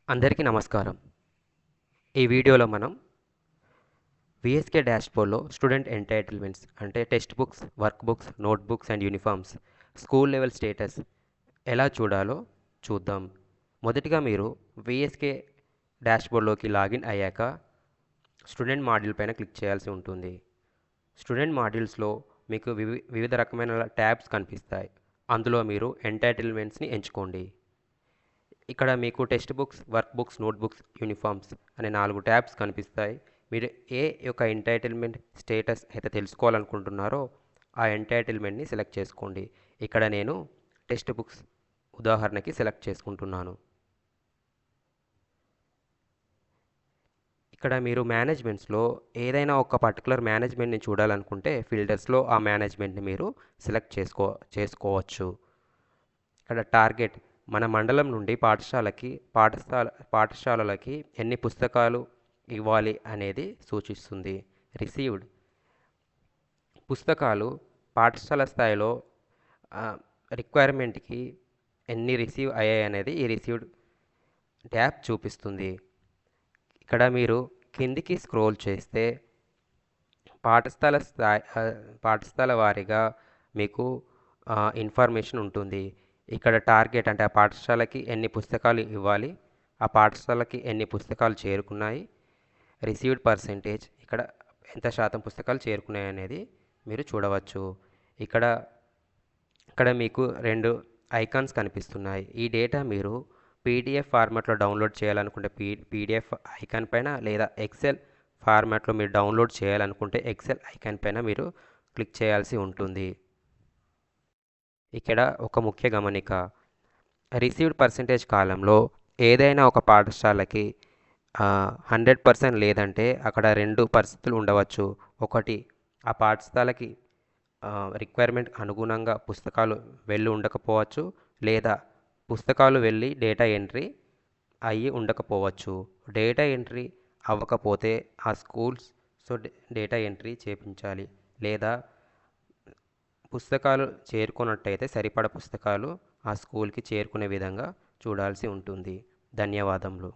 అందరికీ నమస్కారం. ఈ వీడియోలో మనం వీఎస్కే డాష్‌బోర్డ్‌లో స్టూడెంట్ ఎంటైటిల్‌మెంట్స్ అంటే text books, work books, note books and uniforms school level status ఎలా చూడాలో చూద్దాం. మొదటిగా మీరు వీఎస్కే డాష్‌బోర్డ్‌లోకి లాగిన్ అయ్యాక స్టూడెంట్ మాడ్యూల్ పైన క్లిక్ చేయాల్సి ఉంటుంది. స్టూడెంట్ మాడ్యూల్స్‌లో మీకు వివిధ రకమైన ట్యాబ్స్ కనిపిస్తాయి. అందులో మీరు ఎంటైటిల్‌మెంట్స్‌ని ఎంచుకోండి. ఇక్కడ మీకు text books, work books, note books, uniforms అనే 4 ట్యాబ్స్ కనిపిస్తాయి. మీరు ఏ యొక్క ఎంటైటిల్మెంట్ స్టేటస్ అయితే తెలుసుకోవాలనుకుంటున్నారో ఆ ఎంటైటిల్మెంట్ని సెలెక్ట్ చేసుకోండి. ఇక్కడ నేను టెక్స్ట్ బుక్స్ ఉదాహరణకి సెలెక్ట్ చేసుకుంటున్నాను. ఇక్కడ మీరు మేనేజ్మెంట్స్లో ఏదైనా ఒక పర్టికులర్ మేనేజ్మెంట్ని చూడాలనుకుంటే ఫిల్టర్స్లో ఆ మేనేజ్మెంట్ని మీరు సెలెక్ట్ చేసుకోవచ్చు. ఇక్కడ టార్గెట్ మన మండలం నుండి పాఠశాలలకి ఎన్ని పుస్తకాలు ఇవ్వాలి అనేది సూచిస్తుంది. రిసీవ్డ్ పుస్తకాలు పాఠశాల స్థాయిలో రిక్వైర్మెంట్కి ఎన్ని రిసీవ్ అయ్యాయి అనేది ఈ రిసీవ్డ్ ట్యాబ్ చూపిస్తుంది. ఇక్కడ మీరు కిందికి స్క్రోల్ చేస్తే పాఠశాల వారీగా మీకు ఇన్ఫర్మేషన్ ఉంటుంది. ఇక్కడ టార్గెట్ అంటే ఆ పాఠశాలకి ఎన్ని పుస్తకాలు ఇవ్వాలి, ఆ పాఠశాలకి ఎన్ని పుస్తకాలు చేరుకున్నాయి, రిసీవ్డ్ పర్సెంటేజ్ ఇక్కడ ఎంత శాతం పుస్తకాలు చేరుకున్నాయి అనేది మీరు చూడవచ్చు. ఇక్కడ ఇక్కడ మీకు 2 ఐకాన్స్ కనిపిస్తున్నాయి. ఈ డేటా మీరు పీడిఎఫ్ ఫార్మాట్లో డౌన్లోడ్ చేయాలనుకుంటే పీడిఎఫ్ ఐకాన్ పైన, లేదా ఎక్సెల్ ఫార్మాట్లో మీరు డౌన్లోడ్ చేయాలనుకుంటే ఎక్సెల్ ఐకాన్ పైన మీరు క్లిక్ చేయాల్సి ఉంటుంది. ఇక్కడ ఒక ముఖ్య గమనిక, రిసీవ్డ్ పర్సెంటేజ్ కాలంలో ఏదైనా ఒక పాఠశాలకి 100% లేదంటే అక్కడ 2 పరిస్థితులు ఉండవచ్చు. ఒకటి, ఆ పాఠశాలకి రిక్వైర్మెంట్ అనుగుణంగా పుస్తకాలు వెళ్ళి ఉండకపోవచ్చు, లేదా పుస్తకాలు వెళ్ళి డేటా ఎంట్రీ అయ్యి ఉండకపోవచ్చు. డేటా ఎంట్రీ అవ్వకపోతే ఆ స్కూల్స్ డేటా ఎంట్రీ చేయించాలి, లేదా పుస్తకాలు చేరుకున్నట్టయితే సరిపడ పుస్తకాలు ఆ స్కూల్కి చేరుకునే విధంగా చూడాల్సి ఉంటుంది. ధన్యవాదములు.